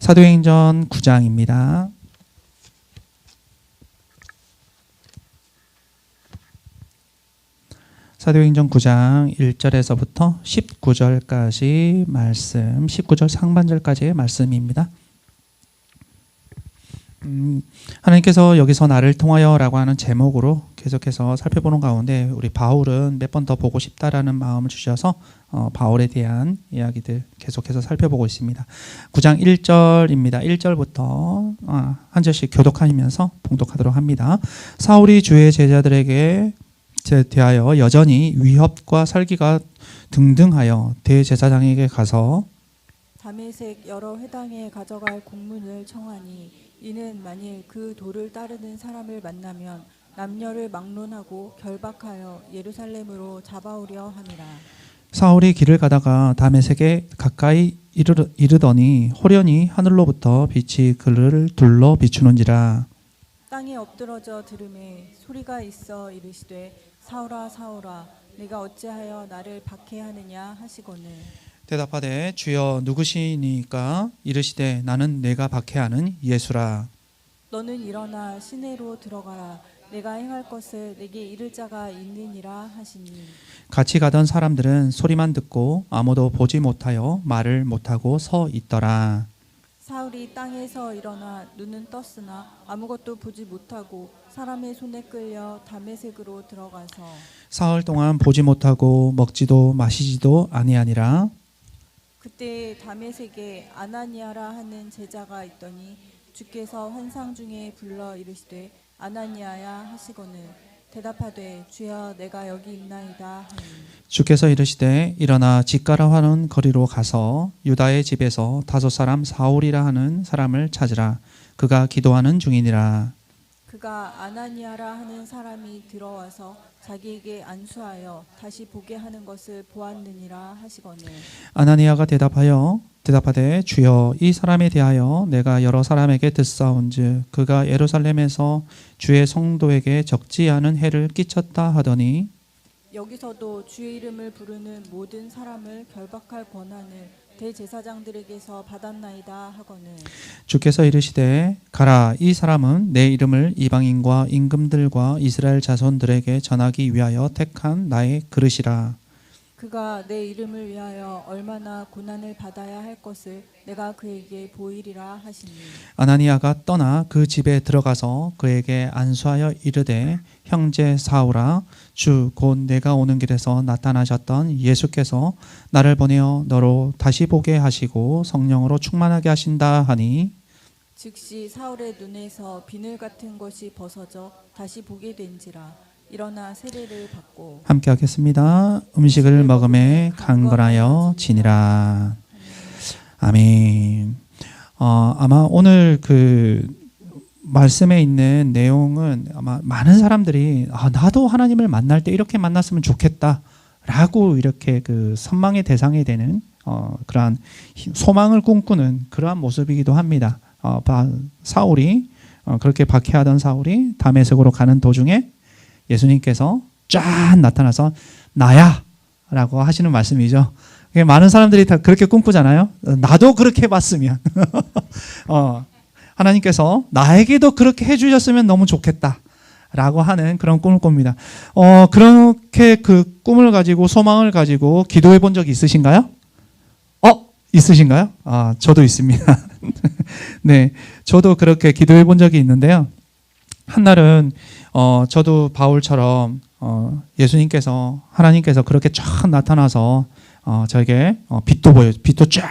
사도행전 9장입니다. 사도행전 9장 1절에서부터 19절까지 말씀, 19절 상반절까지의 말씀입니다. 하나님께서 여기서 나를 통하여라고 하는 제목으로 계속해서 살펴보는 가운데 우리 바울은 몇 번 더 보고 싶다라는 마음을 주셔서 바울에 대한 이야기들 계속해서 살펴보고 있습니다. 9장 1절입니다. 1절부터 한 절씩 교독하면서 봉독하도록 합니다. 사울이 주의 제자들에게 대하여 여전히 위협과 살기가 등등하여 대제사장에게 가서 다메섹 여러 회당에 가져갈 공문을 청하니 이는 만일 그 도를 따르는 사람을 만나면 남녀를 막론하고 결박하여 예루살렘으로 잡아오려 함이라. 사울이 길을 가다가 다메섹에 가까이 이르더니 호련히 하늘로부터 빛이 그를 둘러 비추는지라. 땅에 엎드러져 들음에 소리가 있어 이르시되 사울아 사울아 내가 어찌하여 나를 박해하느냐 하시거늘. 대답하되 주여 누구시니까? 이르시되 나는 내가 박해하는 예수라. 너는 일어나 시내로 들어가라. 내가 행할 것을 내게 이를 자가 있느니라 하시니. 같이 가던 사람들은 소리만 듣고 아무도 보지 못하여 말을 못하고 서 있더라. 사울이 땅에서 일어나 눈은 떴으나 아무것도 보지 못하고 사람의 손에 끌려 다메섹으로 들어가서 사흘 동안 보지 못하고 먹지도 마시지도 아니하니라. 그때 다메섹에 아나니아라 하는 제자가 있더니 주께서 환상 중에 불러 이르시되 아나니아야 하시거늘 대답하되 주여 내가 여기 있나이다 하니. 주께서 이르시되 일어나 집가라 하는 거리로 가서 유다의 집에서 5 사람 사울이라 하는 사람을 찾으라. 그가 기도하는 중이니라. 그가 아나니아라 하는 사람이 들어와서 자기에게 안수하여 다시 보게 하는 것을 보았느니라 하시거늘. 아나니아가 대답하되 주여 이 사람에 대하여 내가 여러 사람에게 듣사온즉 그가 예루살렘에서 주의 성도에게 적지 않은 해를 끼쳤다 하더니 여기서도 주의 이름을 부르는 모든 사람을 결박할 권한을 대제사장들에게서 받았나이다 하거늘. 주께서 이르시되 가라. 이 사람은 내 이름을 이방인과 임금들과 이스라엘 자손들에게 전하기 위하여 택한 나의 그릇이라. 그가 내 이름을 위하여 얼마나 고난을 받아야 할 것을 내가 그에게 보이리라 하시니. 아나니아가 떠나 그 집에 들어가서 그에게 안수하여 이르되 형제 사울아 주 곧 내가 오는 길에서 나타나셨던 예수께서 나를 보내어 너로 다시 보게 하시고 성령으로 충만하게 하신다 하니 즉시 사울의 눈에서 비늘 같은 것이 벗어져 다시 보게 된지라. 일어나 세례를 받고. 함께 하겠습니다. 음식을 먹음에 강건하여 지니라. 아멘. 아마 오늘 그 말씀에 있는 내용은 아마 많은 사람들이 나도 하나님을 만날 때 이렇게 만났으면 좋겠다라고 이렇게 그 선망의 대상이 되는 그러한 소망을 꿈꾸는 그러한 모습이기도 합니다. 사울이 그렇게 박해하던 사울이 다메섹으로 가는 도중에 예수님께서 쫙 나타나서 나야 라고 하시는 말씀이죠. 많은 사람들이 다 그렇게 꿈꾸잖아요. 나도 그렇게 봤으면 하나님께서 나에게도 그렇게 해주셨으면 너무 좋겠다 라고 하는 그런 꿈을 꿉니다. 그렇게 그 꿈을 가지고 소망을 가지고 기도해 본 적이 있으신가요? 있으신가요? 저도 있습니다. 네, 저도 그렇게 기도해 본 적이 있는데요. 한날은 저도 바울처럼 예수님께서 하나님께서 그렇게 쫙 나타나서 저에게 빛도 쫙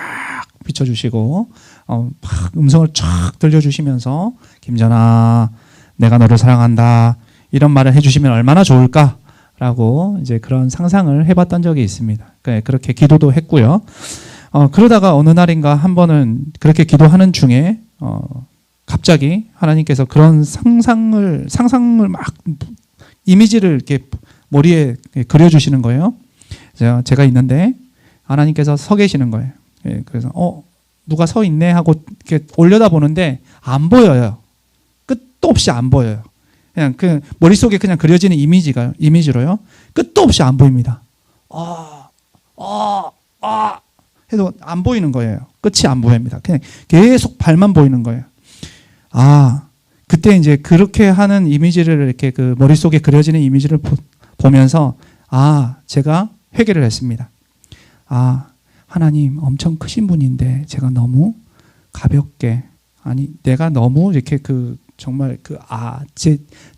비춰주시고 막 음성을 쫙 들려주시면서 김전아 내가 너를 사랑한다 이런 말을 해주시면 얼마나 좋을까라고 이제 그런 상상을 해봤던 적이 있습니다. 그렇게 기도도 했고요. 그러다가 어느 날인가 한 번은 그렇게 기도하는 중에 갑자기 하나님께서 그런 상상을 막 이미지를 이렇게 머리에 그려주시는 거예요. 제가 있는데 하나님께서 서 계시는 거예요. 그래서 누가 서 있네 하고 이렇게 올려다 보는데 안 보여요. 끝도 없이 안 보여요. 그냥 그 머릿속에 그냥 그려지는 이미지로요. 끝도 없이 안 보입니다. 해도 안 보이는 거예요. 끝이 안 보입니다. 그냥 계속 발만 보이는 거예요. 아, 그때 이제 그렇게 하는 이미지를 이렇게 그 머릿속에 그려지는 이미지를 보면서 아, 제가 회개를 했습니다. 아, 하나님 엄청 크신 분인데 제가 너무 가볍게 아니 내가 너무 이렇게 그 정말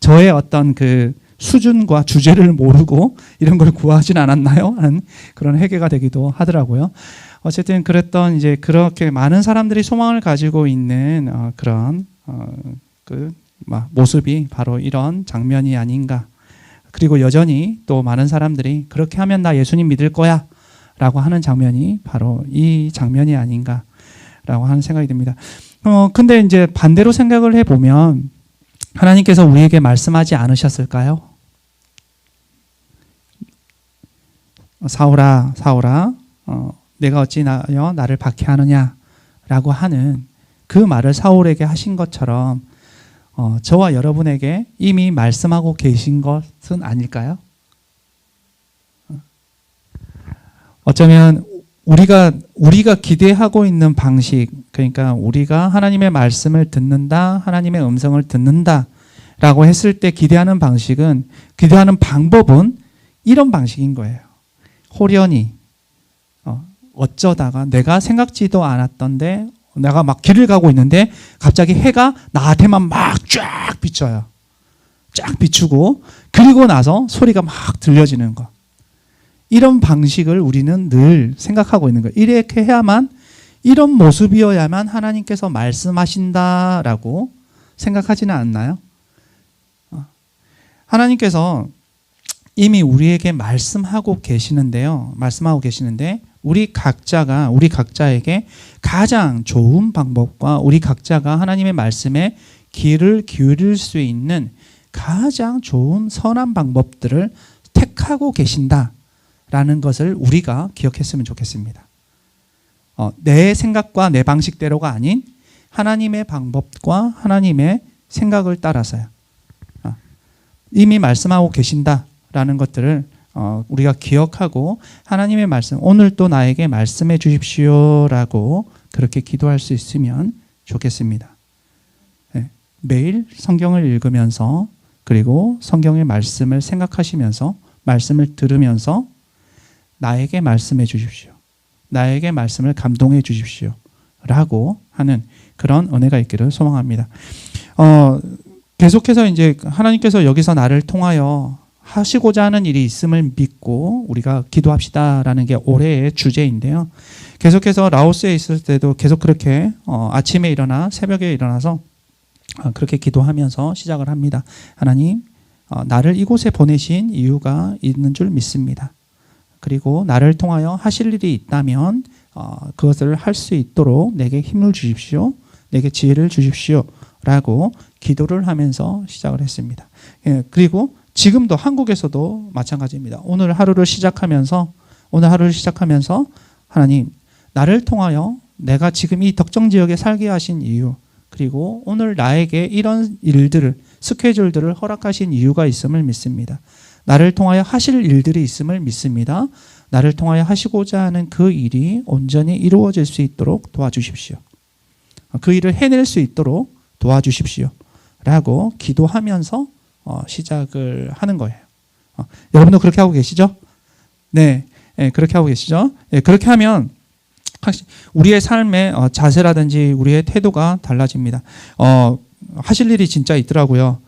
저의 어떤 그 수준과 주제를 모르고 이런 걸 구하진 않았나요? 하는 그런 회개가 되기도 하더라고요. 어쨌든 그랬던 이제 그렇게 많은 사람들이 소망을 가지고 있는 그런 모습이 바로 이런 장면이 아닌가. 그리고 여전히 또 많은 사람들이 그렇게 하면 나 예수님 믿을 거야 라고 하는 장면이 바로 이 장면이 아닌가 라고 하는 생각이 듭니다. 근데 이제 반대로 생각을 해보면 하나님께서 우리에게 말씀하지 않으셨을까요? 사울아, 사울아, 내가 어찌 나를 박해하느냐 라고 하는 그 말을 사울에게 하신 것처럼 저와 여러분에게 이미 말씀하고 계신 것은 아닐까요? 어쩌면 우리가 기대하고 있는 방식, 그러니까 우리가 하나님의 말씀을 듣는다, 하나님의 음성을 듣는다라고 했을 때 기대하는 방법은 이런 방식인 거예요. 호련히 어쩌다가 내가 생각지도 않았던데 내가 막 길을 가고 있는데 갑자기 해가 나한테만 막 쫙 비춰요. 쫙 비추고 그리고 나서 소리가 막 들려지는 거. 이런 방식을 우리는 늘 생각하고 있는 거예요. 이렇게 해야만 이런 모습이어야만 하나님께서 말씀하신다라고 생각하지는 않나요? 하나님께서 이미 우리에게 말씀하고 계시는데요. 말씀하고 계시는데 우리 각자에게 가장 좋은 방법과 우리 각자가 하나님의 말씀에 귀를 기울일 수 있는 가장 좋은 선한 방법들을 택하고 계신다라는 것을 우리가 기억했으면 좋겠습니다. 내 생각과 내 방식대로가 아닌 하나님의 방법과 하나님의 생각을 따라서요. 이미 말씀하고 계신다라는 것들을 우리가 기억하고 하나님의 말씀, 오늘 또 나에게 말씀해 주십시오라고 그렇게 기도할 수 있으면 좋겠습니다. 네, 매일 성경을 읽으면서 그리고 성경의 말씀을 생각하시면서 말씀을 들으면서 나에게 말씀해 주십시오. 나에게 말씀을 감동해 주십시오. 라고 하는 그런 은혜가 있기를 소망합니다. 계속해서 이제 하나님께서 여기서 나를 통하여 하시고자 하는 일이 있음을 믿고 우리가 기도합시다라는 게 올해의 주제인데요. 계속해서 라오스에 있을 때도 계속 그렇게 아침에 일어나 새벽에 일어나서 그렇게 기도하면서 시작을 합니다. 하나님, 나를 이곳에 보내신 이유가 있는 줄 믿습니다. 그리고 나를 통하여 하실 일이 있다면 그것을 할 수 있도록 내게 힘을 주십시오. 내게 지혜를 주십시오. 라고 기도를 하면서 시작을 했습니다. 그리고 지금도 한국에서도 마찬가지입니다. 오늘 하루를 시작하면서 하나님, 나를 통하여 내가 지금 이 특정 지역에 살게 하신 이유, 그리고 오늘 나에게 이런 일들을, 스케줄들을 허락하신 이유가 있음을 믿습니다. 나를 통하여 하실 일들이 있음을 믿습니다. 나를 통하여 하시고자 하는 그 일이 온전히 이루어질 수 있도록 도와주십시오. 그 일을 해낼 수 있도록 도와주십시오. 라고 기도하면서 시작을 하는 거예요. 여러분도 그렇게 하고 계시죠? 네, 그렇게 하고 계시죠? 그렇게 하면 우리의 삶의 자세라든지 우리의 태도가 달라집니다. 하실 일이 진짜 있더라고요.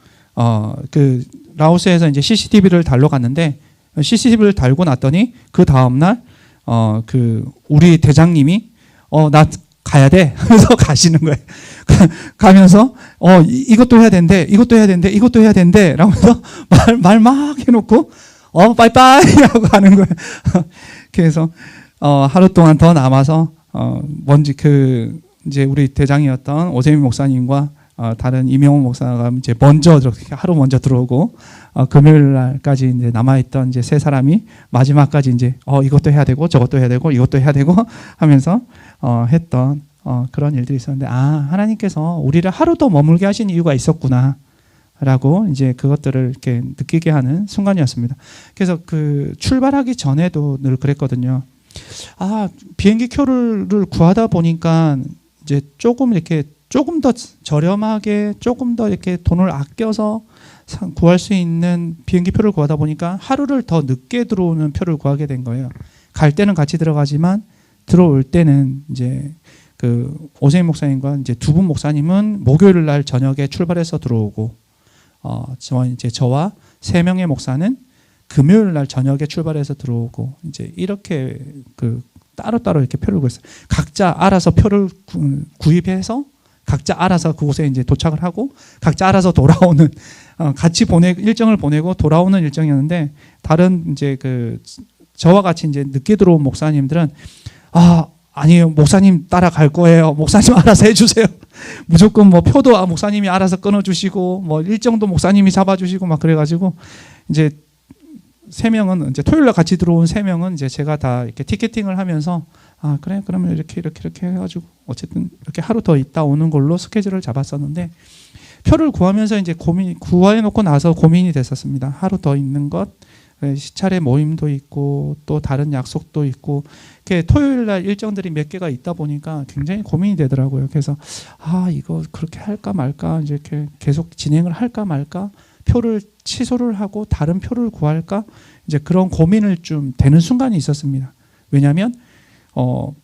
그 라오스에서 이제 CCTV를 달러 갔는데 CCTV를 달고 났더니 그 다음 날 그 우리 대장님이 나 가야 돼 하면서 가시는 거예요. 가면서 이것도 해야 된대, 이것도 해야 된대, 이것도 해야 된대 라면서 말 막 해놓고 빠이빠이 하고 가는 거예요. 그래서 하루 동안 더 남아서 이제 우리 대장이었던 오세민 목사님과 다른 이명호 목사가 이제 하루 먼저 들어오고 금요일 날까지 이제 남아있던 이제 세 사람이 마지막까지 이제 이것도 해야 되고 저것도 해야 되고 이것도 해야 되고 하면서 했던 그런 일들이 있었는데 하나님께서 우리를 하루 더 머물게 하신 이유가 있었구나 라고 이제 그것들을 이렇게 느끼게 하는 순간이었습니다. 그래서 그 출발하기 전에도 늘 그랬거든요. 비행기 표를 구하다 보니까 이제 조금 더 저렴하게 조금 더 이렇게 돈을 아껴서 구할 수 있는 비행기 표를 구하다 보니까 하루를 더 늦게 들어오는 표를 구하게 된 거예요. 갈 때는 같이 들어가지만 들어올 때는 이제 그 오세임 목사님과 이제 두 분 목사님은 목요일 날 저녁에 출발해서 들어오고 저와 세 명의 목사는 금요일 날 저녁에 출발해서 들어오고 이제 이렇게 그 따로따로 이렇게 표를 구했어요. 각자 알아서 표를 구입해서 각자 알아서 그곳에 이제 도착을 하고 각자 알아서 돌아오는 같이 일정을 보내고 돌아오는 일정이었는데 다른 이제 그 저와 같이 이제 늦게 들어온 목사님들은 아니에요. 목사님 따라갈 거예요. 목사님 알아서 해주세요. 무조건 뭐 표도 목사님이 알아서 끊어주시고 뭐 일정도 목사님이 잡아주시고 막 그래가지고 이제 세 명은 이제 토요일 날 같이 들어온 세 명은 이제 제가 다 이렇게 티켓팅을 하면서 그래 그러면 이렇게 해가지고 어쨌든 이렇게 하루 더 있다 오는 걸로 스케줄을 잡았었는데 표를 구하면서 이제 구해놓고 나서 고민이 됐었습니다. 하루 더 있는 것. 시차례 모임도 있고 또 다른 약속도 있고 이렇게 토요일 날 일정들이 몇 개가 있다 보니까 굉장히 고민이 되더라고요. 그래서 이거 그렇게 할까 말까 이제 이렇게 계속 진행을 할까 말까 표를 취소를 하고 다른 표를 구할까 이제 그런 고민을 좀 되는 순간이 있었습니다. 왜냐하면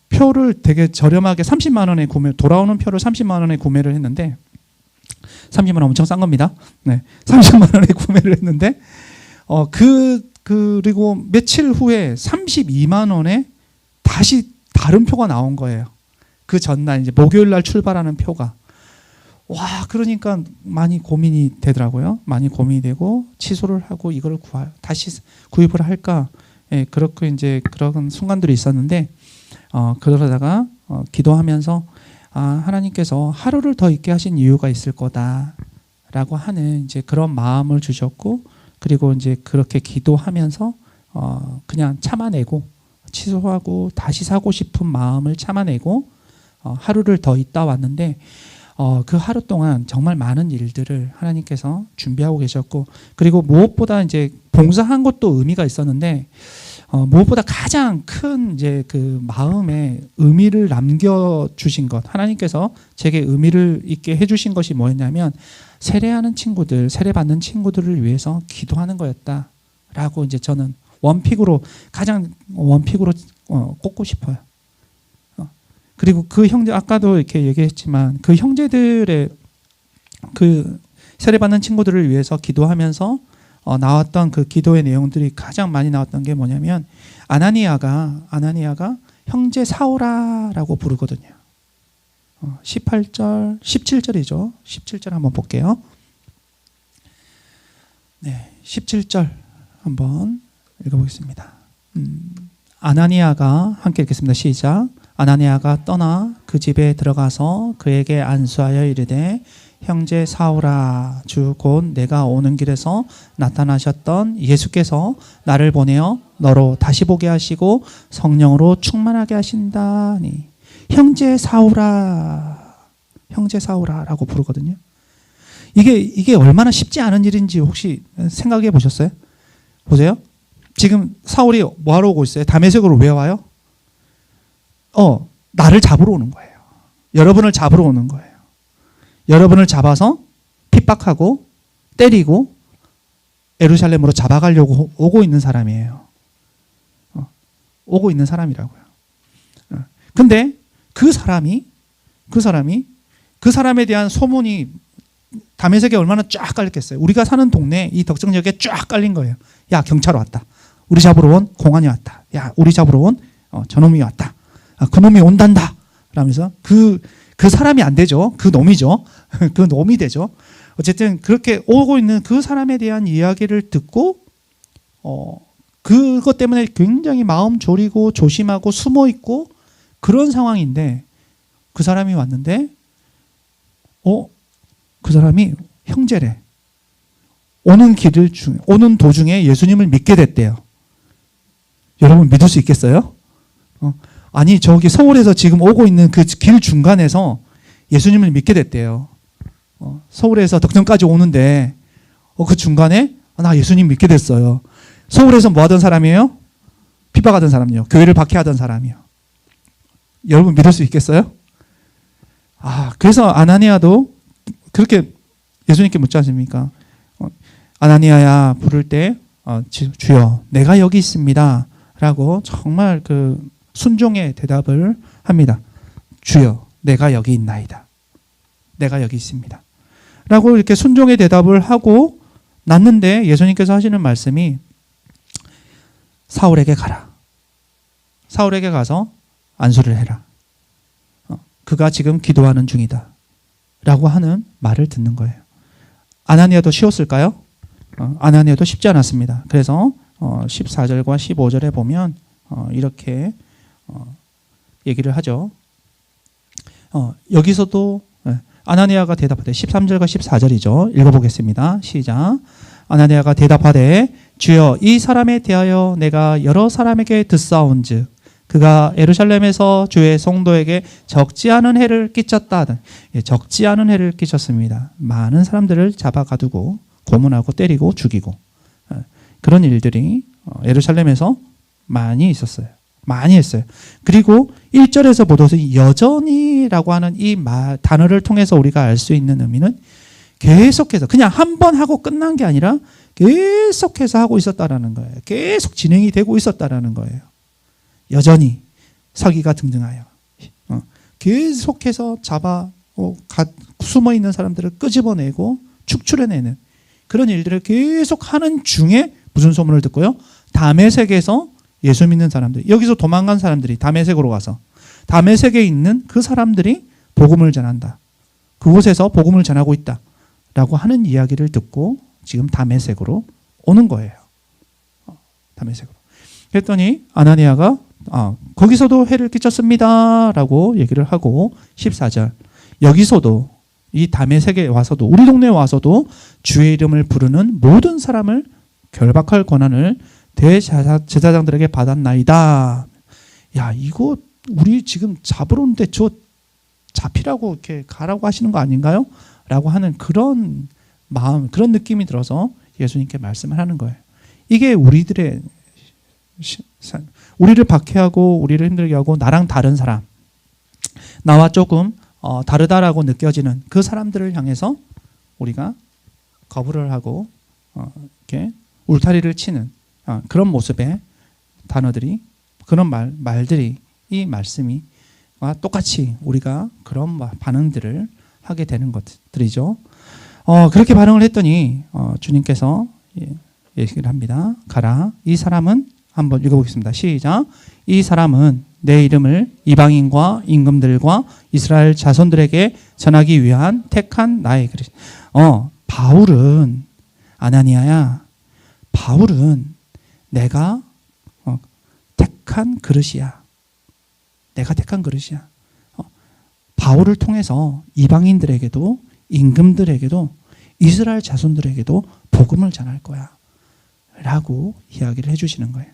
표를 되게 저렴하게 30만 원에 돌아오는 표를 30만 원에 구매를 했는데 30만 원 엄청 싼 겁니다. 네, 30만 원에 구매를 했는데 그리고 며칠 후에 32만 원에 다시 다른 표가 나온 거예요. 그 전날 이제 목요일 날 출발하는 표가. 그러니까 많이 고민이 되더라고요. 많이 고민이 되고 취소를 하고 이걸 다시 구입을 할까? 예, 그렇게 이제 그런 순간들이 있었는데 그러다가 기도하면서 하나님께서 하루를 더 있게 하신 이유가 있을 거다라고 하는 이제 그런 마음을 주셨고 그리고 이제 그렇게 기도하면서 그냥 참아내고 취소하고 다시 사고 싶은 마음을 참아내고 하루를 더 있다 왔는데 그 하루 동안 정말 많은 일들을 하나님께서 준비하고 계셨고 그리고 무엇보다 이제 봉사한 것도 의미가 있었는데 무엇보다 가장 큰 이제 그 마음에 의미를 남겨주신 것 하나님께서 제게 의미를 있게 해주신 것이 뭐였냐면 세례하는 친구들, 세례받는 친구들을 위해서 기도하는 거였다라고 이제 저는 가장 원픽으로 꼽고 싶어요. 그리고 그 형제 아까도 이렇게 얘기했지만 그 형제들의 그 세례받는 친구들을 위해서 기도하면서 나왔던 그 기도의 내용들이 가장 많이 나왔던 게 뭐냐면 아나니아가 형제 사오라라고 부르거든요. 18절, 17절이죠. 17절 한번 볼게요. 네, 17절 한번 읽어보겠습니다. 아나니아가 함께 읽겠습니다. 시작. 아나니아가 떠나 그 집에 들어가서 그에게 안수하여 이르되 형제 사오라 주 곧 내가 오는 길에서 나타나셨던 예수께서 나를 보내어 너로 다시 보게 하시고 성령으로 충만하게 하신다니 형제 사오라라고 부르거든요. 이게 얼마나 쉽지 않은 일인지 혹시 생각해 보셨어요? 보세요. 지금 사울이 뭐하러 오고 있어요? 다메섹으로 왜 와요? 나를 잡으러 오는 거예요. 여러분을 잡으러 오는 거예요. 여러분을 잡아서 핍박하고 때리고 예루살렘으로 잡아가려고 오고 있는 사람이에요. 오고 있는 사람이라고요. 근데 그 사람에 대한 소문이 다메섹에 얼마나 쫙 깔렸겠어요. 우리가 사는 동네 이 덕정역에 쫙 깔린 거예요. 야, 경찰 왔다. 우리 잡으러 온 공안이 왔다. 야, 우리 잡으러 온 저놈이 왔다. 그놈이 온단다. 라면서 그 사람이 안 되죠. 그 놈이죠. 그 놈이 되죠. 어쨌든 그렇게 오고 있는 그 사람에 대한 이야기를 듣고 그것 때문에 굉장히 마음 졸이고 조심하고 숨어 있고 그런 상황인데 그 사람이 왔는데 그 사람이 형제래. 오는 도중에 예수님을 믿게 됐대요. 여러분 믿을 수 있겠어요? 아니 저기 서울에서 지금 오고 있는 그 길 중간에서 예수님을 믿게 됐대요. 서울에서 덕정까지 오는데 그 중간에 나 예수님 믿게 됐어요. 서울에서 뭐 하던 사람이에요? 핍박하던 사람이요. 교회를 박해하던 사람이요. 여러분 믿을 수 있겠어요? 그래서 아나니아도 그렇게 예수님께 묻지 않습니까? 아나니아야 부를 때 주여 내가 여기 있습니다 라고 정말 그 순종의 대답을 합니다. 주여 내가 여기 있나이다. 내가 여기 있습니다 라고 이렇게 순종의 대답을 하고 났는데 예수님께서 하시는 말씀이 사울에게 가라. 사울에게 가서 안수를 해라. 그가 지금 기도하는 중이다 라고 하는 말을 듣는 거예요. 아나니아도 쉬웠을까요? 아나니아도 쉽지 않았습니다. 그래서 14절과 15절에 보면 이렇게 얘기를 하죠. 여기서도 아나니아가 대답하되 13절과 14절이죠. 읽어보겠습니다. 시작. 아나니아가 대답하되 주여 이 사람에 대하여 내가 여러 사람에게 듣사온즉 그가 예루살렘에서 주의 성도에게 적지 않은 해를 끼쳤다. 적지 않은 해를 끼쳤습니다. 많은 사람들을 잡아 가두고 고문하고 때리고 죽이고 그런 일들이 예루살렘에서 많이 있었어요. 많이 했어요. 그리고 1절에서 보도서 여전히라고 하는 이 단어를 통해서 우리가 알 수 있는 의미는 계속해서 그냥 한 번 하고 끝난 게 아니라 계속해서 하고 있었다라는 거예요. 계속 진행이 되고 있었다라는 거예요. 여전히 서기가 등등하여 계속해서 잡아 숨어 있는 사람들을 끄집어내고 축출해내는 그런 일들을 계속 하는 중에 무슨 소문을 듣고요? 다메섹에서 예수 믿는 사람들, 여기서 도망간 사람들이 다메섹으로 가서 다메섹에 있는 그 사람들이 복음을 전한다. 그곳에서 복음을 전하고 있다라고 하는 이야기를 듣고 지금 다메섹으로 오는 거예요. 다메섹으로. 그랬더니 아나니아가 거기서도 해를 끼쳤습니다 라고 얘기를 하고 14절 여기서도 이 다메섹에 와서도 우리 동네에 와서도 주의 이름을 부르는 모든 사람을 결박할 권한을 대제사장들에게 받았나이다. 야, 이거 우리 지금 잡으러 오는데 저 잡히라고 이렇게 가라고 하시는 거 아닌가요? 라고 하는 그런 마음, 그런 느낌이 들어서 예수님께 말씀을 하는 거예요. 이게 우리를 박해하고 우리를 힘들게 하고 나랑 다른 사람, 나와 조금 다르다라고 느껴지는 그 사람들을 향해서 우리가 거부를 하고 이렇게 울타리를 치는 그런 모습의 단어들이, 그런 말들이 이 말씀이 똑같이 우리가 그런 반응들을 하게 되는 것들이죠. 그렇게 반응을 했더니 주님께서 얘기를 합니다. 가라. 이 사람은 한번 읽어보겠습니다. 시작. 이 사람은 내 이름을 이방인과 임금들과 이스라엘 자손들에게 전하기 위한 택한 나의 그릇. 바울은 아나니아야. 바울은 내가 택한 그릇이야. 내가 택한 그릇이야. 바울을 통해서 이방인들에게도 임금들에게도 이스라엘 자손들에게도 복음을 전할 거야 라고 이야기를 해주시는 거예요.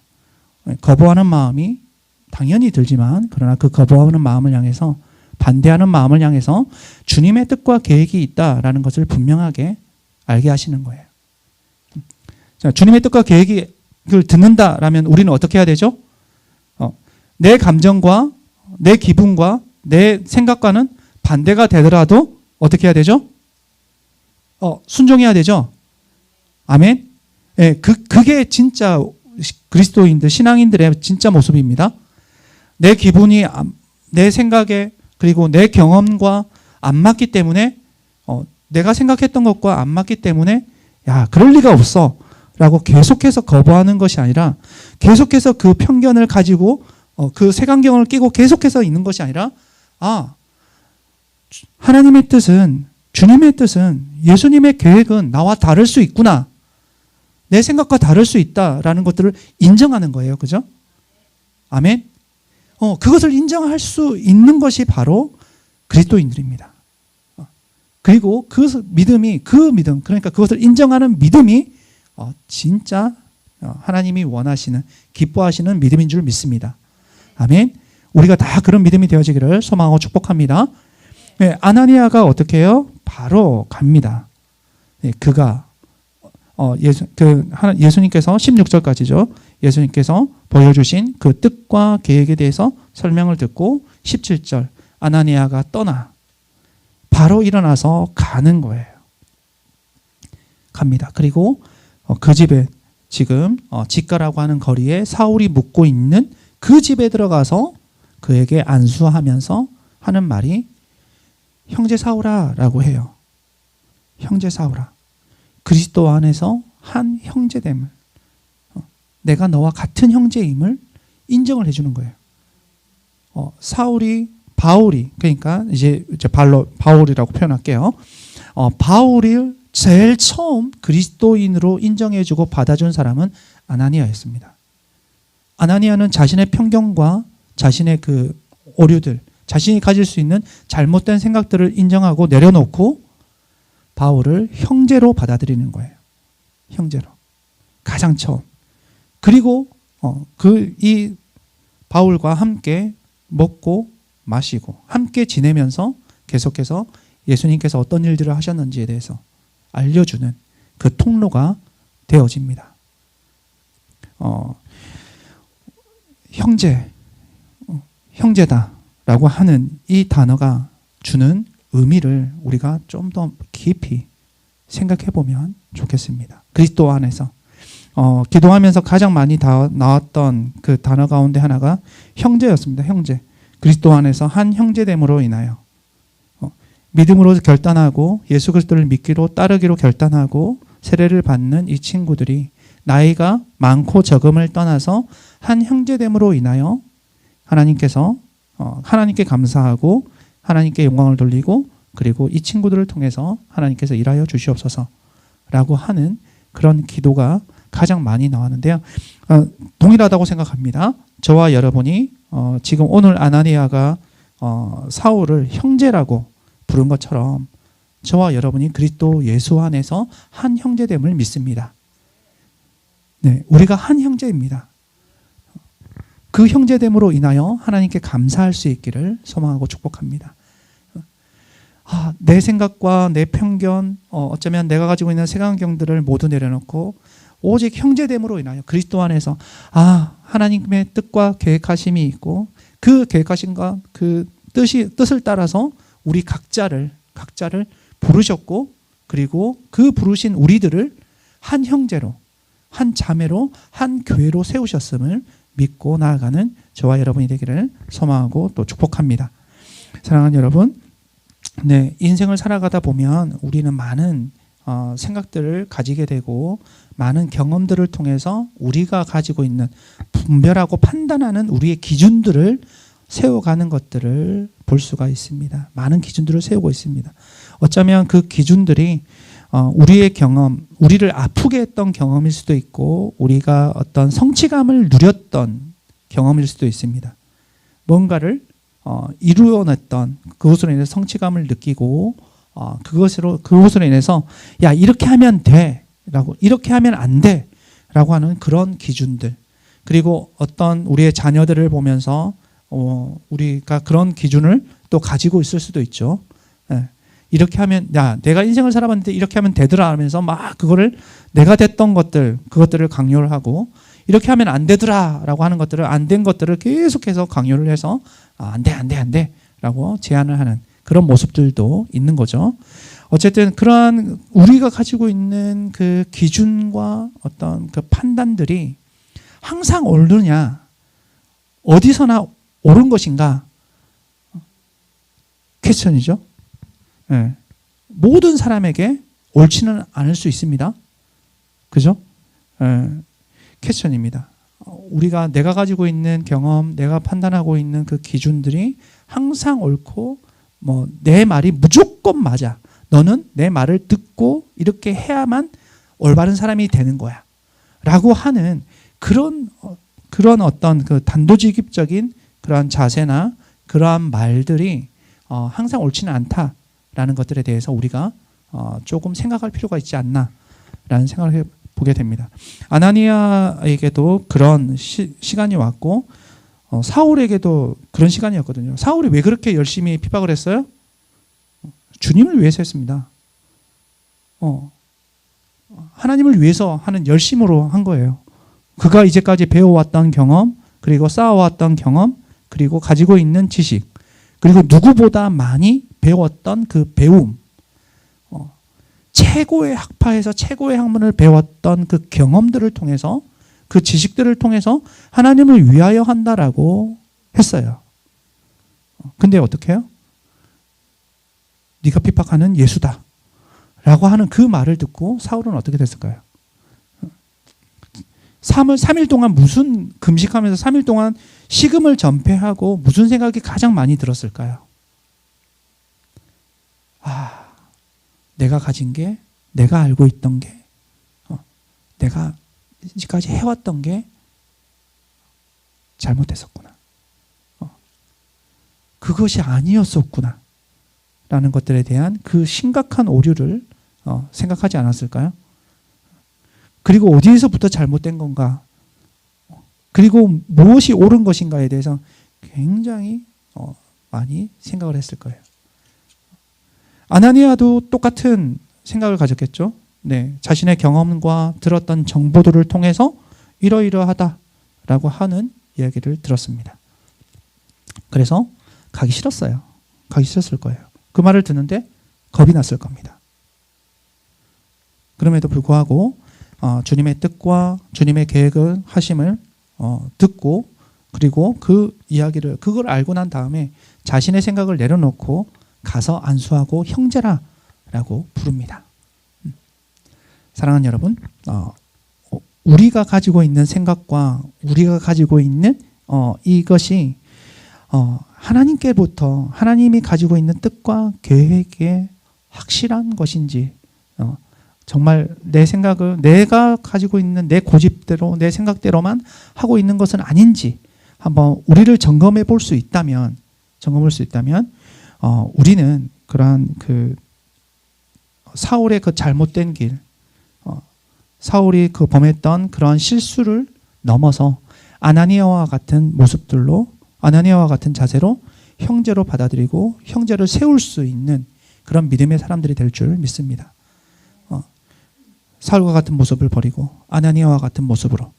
거부하는 마음이 당연히 들지만 그러나 그 거부하는 마음을 향해서, 반대하는 마음을 향해서 주님의 뜻과 계획이 있다라는 것을 분명하게 알게 하시는 거예요. 자, 주님의 뜻과 계획을 듣는다라면 우리는 어떻게 해야 되죠? 내 감정과 내 기분과 내 생각과는 반대가 되더라도 어떻게 해야 되죠? 순종해야 되죠. 아멘. 예, 그게 진짜 그리스도인들, 신앙인들의 진짜 모습입니다. 내 기분이 내 생각에 그리고 내 경험과 안 맞기 때문에 내가 생각했던 것과 안 맞기 때문에 야, 그럴 리가 없어 라고 계속해서 거부하는 것이 아니라, 계속해서 그 편견을 가지고 그 색안경을 끼고 계속해서 있는 것이 아니라, 하나님의 뜻은, 주님의 뜻은, 예수님의 계획은 나와 다를 수 있구나, 내 생각과 다를 수 있다라는 것들을 인정하는 거예요. 그죠? 아멘. 그것을 인정할 수 있는 것이 바로 그리스도인들입니다. 그리고 그 믿음, 그러니까 그것을 인정하는 믿음이 진짜 하나님이 원하시는, 기뻐하시는 믿음인 줄 믿습니다. 아멘. 우리가 다 그런 믿음이 되어지기를 소망하고 축복합니다. 네, 아나니아가 어떻게 해요? 바로 갑니다. 네, 그가 예수님께서 16절까지죠. 예수님께서 보여주신 그 뜻과 계획에 대해서 설명을 듣고 17절 아나니아가 떠나 바로 일어나서 가는 거예요. 갑니다. 그리고 그 집에 지금 직가라고 하는 거리에 사울이 묵고 있는 그 집에 들어가서 그에게 안수하면서 하는 말이 형제 사울아 라고 해요. 형제 사울아. 그리스도 안에서 한 형제됨을, 내가 너와 같은 형제임을 인정을 해주는 거예요. 바울이 그러니까 이제 바울이라고 표현할게요. 바울을 제일 처음 그리스도인으로 인정해주고 받아준 사람은 아나니아였습니다. 아나니아는 자신의 편견과 자신의 그 오류들, 자신이 가질 수 있는 잘못된 생각들을 인정하고 내려놓고 바울을 형제로 받아들이는 거예요. 형제로. 가장 처음. 그리고 이 바울과 함께 먹고 마시고 함께 지내면서 계속해서 예수님께서 어떤 일들을 하셨는지에 대해서 알려주는 그 통로가 되어집니다. 형제다라고 하는 이 단어가 주는 의미를 우리가 좀 더 깊이 생각해 보면 좋겠습니다. 그리스도 안에서 기도하면서 가장 많이 나왔던 그 단어 가운데 하나가 형제였습니다. 형제. 그리스도 안에서 한 형제됨으로 인하여 믿음으로 결단하고 예수 그리스도를 믿기로 따르기로 결단하고 세례를 받는 이 친구들이 나이가 많고 적음을 떠나서 한 형제됨으로 인하여 하나님께서 하나님께 감사하고 하나님께 영광을 돌리고 그리고 이 친구들을 통해서 하나님께서 일하여 주시옵소서라고 하는 그런 기도가 가장 많이 나왔는데요. 동일하다고 생각합니다. 저와 여러분이 지금 오늘 아나니아가 사울을 형제라고 부른 것처럼 저와 여러분이 그리스도 예수 안에서 한 형제됨을 믿습니다. 네, 우리가 한 형제입니다. 그 형제됨으로 인하여 하나님께 감사할 수 있기를 소망하고 축복합니다. 내 생각과 내 편견, 어쩌면 내가 가지고 있는 색안경들을 모두 내려놓고 오직 형제됨으로 인하여 그리스도 안에서 하나님의 뜻과 계획하심이 있고 그 계획하심과 그 뜻을 따라서 우리 각자를 부르셨고 그리고 그 부르신 우리들을 한 형제로 한 자매로 한 교회로 세우셨음을 믿고 나아가는 저와 여러분이 되기를 소망하고 또 축복합니다. 사랑하는 여러분, 네, 인생을 살아가다 보면 우리는 많은 생각들을 가지게 되고 많은 경험들을 통해서 우리가 가지고 있는 분별하고 판단하는 우리의 기준들을 세워가는 것들을 볼 수가 있습니다. 많은 기준들을 세우고 있습니다. 어쩌면 그 기준들이 우리의 경험, 우리를 아프게 했던 경험일 수도 있고 우리가 어떤 성취감을 누렸던 경험일 수도 있습니다. 뭔가를 이루어냈던 그것으로 인해서 성취감을 느끼고 그것으로 인해서 야 이렇게 하면 돼 라고 이렇게 하면 안 돼 라고 하는 그런 기준들 그리고 어떤 우리의 자녀들을 보면서 우리가 그런 기준을 또 가지고 있을 수도 있죠. 네. 이렇게 하면 내가 인생을 살아봤는데 이렇게 하면 되더라 하면서 막 그거를 내가 됐던 그것들을 강요를 하고 이렇게 하면 안 되더라 라고 하는 것들을 안 된 것들을 계속해서 강요를 해서 안 돼 라고 제안을 하는 그런 모습들도 있는 거죠. 어쨌든 그러한 우리가 가지고 있는 그 기준과 어떤 그 판단들이 항상 옳느냐 어디서나 옳은 것인가 퀘스천이죠. 네. 모든 사람에게 옳지는 않을 수 있습니다. 그죠? 퀘스천입니다. 내가 가지고 있는 경험, 내가 판단하고 있는 그 기준들이 항상 옳고 내 말이 무조건 맞아. 너는 내 말을 듣고 이렇게 해야만 올바른 사람이 되는 거야. 라고 하는 그런 어떤 그 단도직입적인 그러한 자세나 그러한 말들이 항상 옳지는 않다라는 것들에 대해서 우리가 조금 생각할 필요가 있지 않나라는 생각을 해보게 됩니다. 아나니아에게도 그런 시간이 왔고 사울에게도 그런 시간이었거든요. 사울이 왜 그렇게 열심히 핍박을 했어요? 주님을 위해서 했습니다. 하나님을 위해서 하는 열심으로 한 거예요. 그가 이제까지 배워왔던 경험, 그리고 쌓아왔던 경험, 그리고 가지고 있는 지식, 그리고 누구보다 많이 배웠던 그 배움, 최고의 학파에서 최고의 학문을 배웠던 그 경험들을 통해서, 그 지식들을 통해서 하나님을 위하여 한다라고 했어요. 근데 어떻게 해요? 네가 핍박하는 예수다 라고 하는 그 말을 듣고 사울은 어떻게 됐을까요? 3일 동안 무슨 금식하면서 3일 동안 식음을 전폐하고 무슨 생각이 가장 많이 들었을까요? 내가 가진 게, 내가 알고 있던 게, 내가 이제까지 해왔던 게 잘못했었구나. 그것이 아니었었구나. 라는 것들에 대한 그 심각한 오류를 생각하지 않았을까요? 그리고 어디에서부터 잘못된 건가? 그리고 무엇이 옳은 것인가에 대해서 굉장히 많이 생각을 했을 거예요. 아나니아도 똑같은 생각을 가졌겠죠. 네, 자신의 경험과 들었던 정보들을 통해서 이러이러하다라고 하는 이야기를 들었습니다. 그래서 가기 싫었어요. 가기 싫었을 거예요. 그 말을 듣는데 겁이 났을 겁니다. 그럼에도 불구하고 주님의 뜻과 주님의 계획을 하심을 듣고, 그리고 그 이야기를, 그걸 알고 난 다음에 자신의 생각을 내려놓고 가서 안수하고 형제라라고 부릅니다. 사랑하는 여러분, 우리가 가지고 있는 생각과 우리가 가지고 있는 이것이 하나님께부터, 하나님이 가지고 있는 뜻과 계획에 확실한 것인지, 정말 내 생각을, 내가 가지고 있는 내 고집대로, 내 생각대로만 하고 있는 것은 아닌지 한번 우리를 점검해 볼 수 있다면, 우리는 그러한 그 사울의 그 잘못된 길, 사울이 그 범했던 그러한 실수를 넘어서 아나니아와 같은 모습들로, 아나니아와 같은 자세로 형제로 받아들이고 형제를 세울 수 있는 그런 믿음의 사람들이 될 줄 믿습니다. 사울과 같은 모습을 버리고 아나니아와 같은 모습으로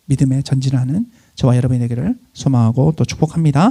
믿음에 전진하는 저와 여러분이 되기를 소망하고 또 축복합니다.